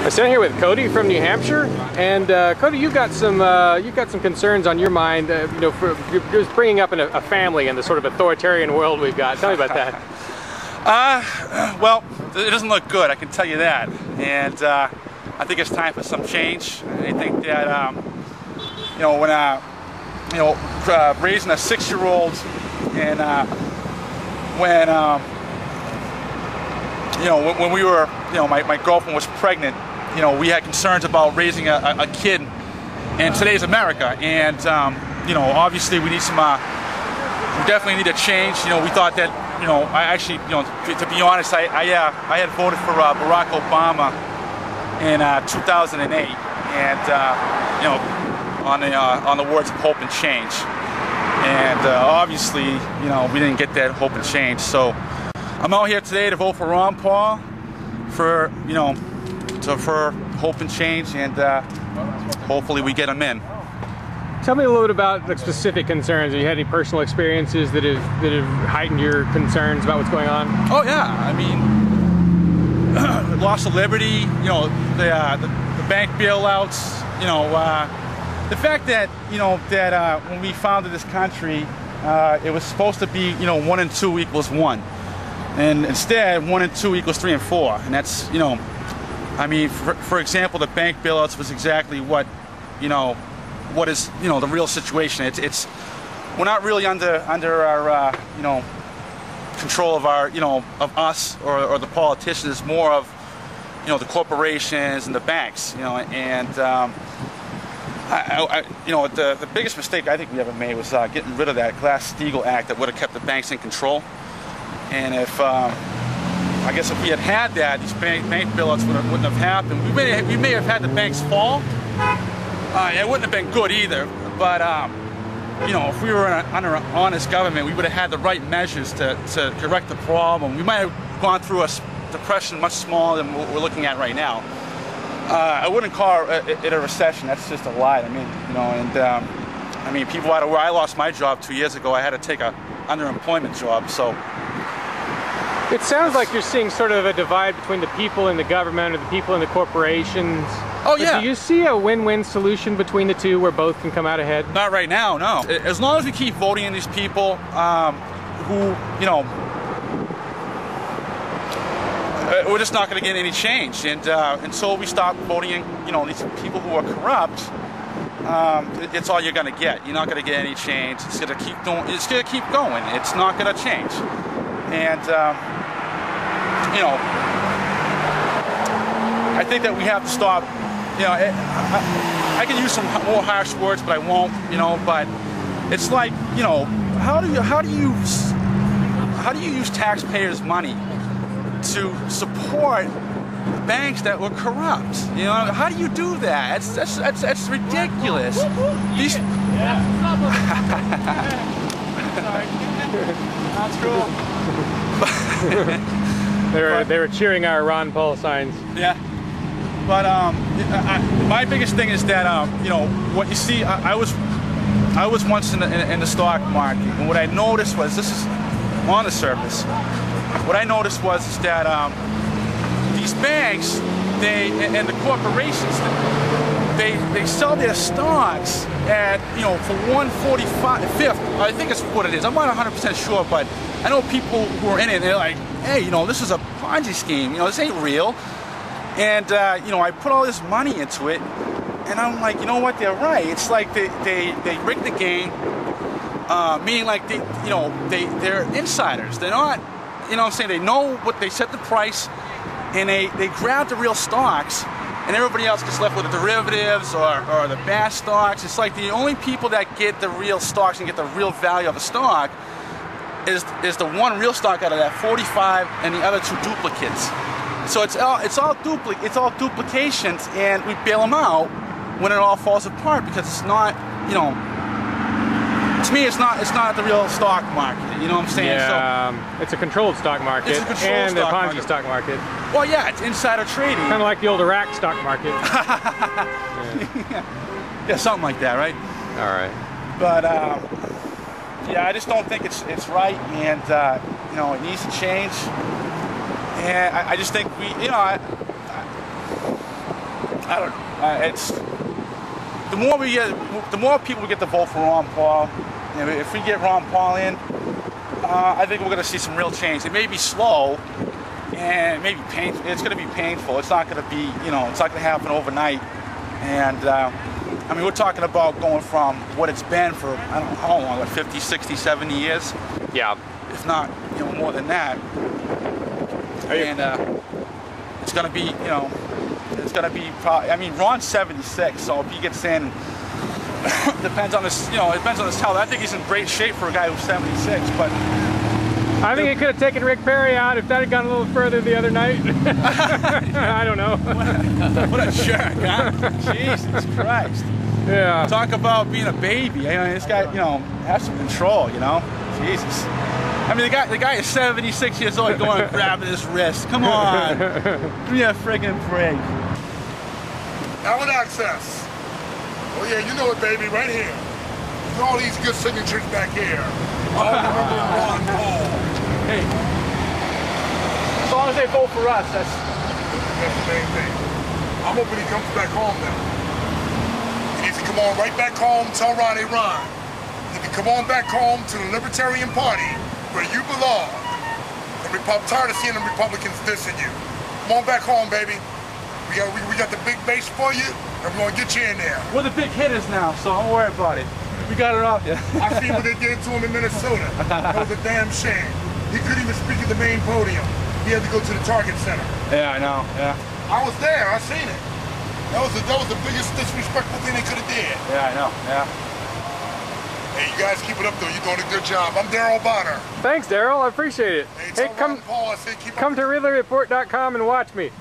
I'm standing here with Cody from New Hampshire, and Cody, you've got some concerns on your mind. You know, you're just bringing up a family in the sort of authoritarian world we've got. Tell me about that. Well, it doesn't look good, I can tell you that. And I think it's time for some change. I think that you know, when raising a 6-year-old, and when we were, my girlfriend was pregnant, we had concerns about raising a kid in today's America, and obviously we need some, we definitely need a change. We thought that, I actually, to be honest, I had voted for Barack Obama in 2008, and on the words of hope and change, and obviously, we didn't get that hope and change. So I'm out here today to vote for Ron Paul for, for hope and change, and hopefully we get him in. Tell me a little bit about the specific concerns. Have you had any personal experiences that have heightened your concerns about what's going on? Oh yeah, I mean, loss of liberty, the bank bailouts, the fact that, when we founded this country, it was supposed to be, 1 and 2 equals 1. And instead, 1 and 2 equals 3 and 4. And that's, I mean, for example, the bank bailouts was exactly what, what is, the real situation. It's we're not really under our, control of our, of us or the politicians. It's more of, the corporations and the banks, and the biggest mistake I think we ever made was getting rid of that Glass-Steagall Act that would have kept the banks in control. And if, I guess if we had had that, these bank bailouts wouldn't have happened. We may have had the banks fall. It wouldn't have been good either. But, if we were under an honest government, we would have had the right measures to correct the problem. We might have gone through a depression much smaller than what we're looking at right now. I wouldn't call it a recession. That's just a lie. I mean, I mean, people out of where I lost my job 2 years ago, I had to take a underemployment job. So it sounds like you're seeing sort of a divide between the people in the government or the people in the corporations. Oh yeah. But do you see a win-win solution between the two where both can come out ahead? Not right now, no. As long as we keep voting in these people who, we're just not going to get any change. And until we stop voting in, these people who are corrupt, it's all you're going to get. You're not going to get any change. It's going to keep going. It's going to keep going. It's not going to change. And I think that we have to stop. I can use some more harsh words, but I won't. But it's like, how do you use taxpayers' money to support banks that were corrupt? How do you do that? That's ridiculous. These. That's cool. They were cheering our Ron Paul signs. Yeah. But my biggest thing is that what you see. I was once in the stock market, and what I noticed was, this is on the surface. What I noticed was that these banks, and the corporations, they sell their stocks at, for 1/45th. I think it's what it is. I'm not 100% sure, but I know people who are in it, and they're like, hey, this is a Ponzi scheme. This ain't real. And I put all this money into it, and I'm like, you know what? They're right. It's like they rig the game, meaning like they're insiders. They're not. What I'm saying? They know what they set the price, and they grab the real stocks, and everybody else gets left with the derivatives or the bad stocks. It's like the only people that get the real stocks and get the real value of a stock is the one real stock out of that 45 and the other 2 duplicates. So it's all duplications, and we bail them out when it all falls apart, because it's not, to me, it's not the real stock market. You know what I'm saying? Yeah, so, it's a controlled stock market. It's a controlled and stock the Ponzi market. stock market. Well, yeah, it's insider trading. Kind of like the old Iraq stock market. Yeah, something like that, right? All right. But yeah, I just don't think it's right, and it needs to change. And I just think we, I don't know. It's the more we get, the more people get to vote for Ron Paul. You know, if we get Ron Paul in, I think we're going to see some real change. It may be slow, and maybe painful. It's going to be painful. It's not going to be, you know, it's not going to happen overnight. And I mean, we're talking about going from what it's been for, I don't know how long, like 50, 60, 70 years. Yeah. If not, you know, more than that. And it's going to be, you know, it's going to be probably, I mean, Ron's 76, so if he gets in, depends on his, you know, it depends on his health. I think he's in great shape for a guy who's 76, but I think he could have taken Rick Perry out if that had gone a little further the other night. I don't know. What a jerk, huh? Jesus Christ. Yeah. Talk about being a baby. I mean, this guy, you know, have some control, you know? Jesus. I mean, the guy is 76 years old going and grabbing his wrist. Come on. Give me a friggin' break. Ballot access. Oh yeah, you know it, baby, right here. There's all these good signatures back here. All remember Ron Paul. Hey, as long as they vote for us, that's the main thing. I'm hoping he comes back home now. He needs to come on right back home, tell Ron, hey Ron, you need to come on back home to the Libertarian Party where you belong. I'm tired of seeing the Republicans dissing you. Come on back home, baby. We got the big base for you, and we're gonna get you in there. we're the big hitters now, so don't worry about it. We got it off, yeah. I see what they did to him in Minnesota. That was a damn shame. He couldn't even speak at the main podium. He had to go to the Target Center. Yeah, I know, yeah. I was there, I seen it. That was the biggest disrespectful thing they could have did. Yeah, I know, yeah. Hey, you guys keep it up though, you're doing a good job. I'm Daryl Bonner. Thanks, Daryl. I appreciate it. Hey, come come to ridleyreport.com and watch me.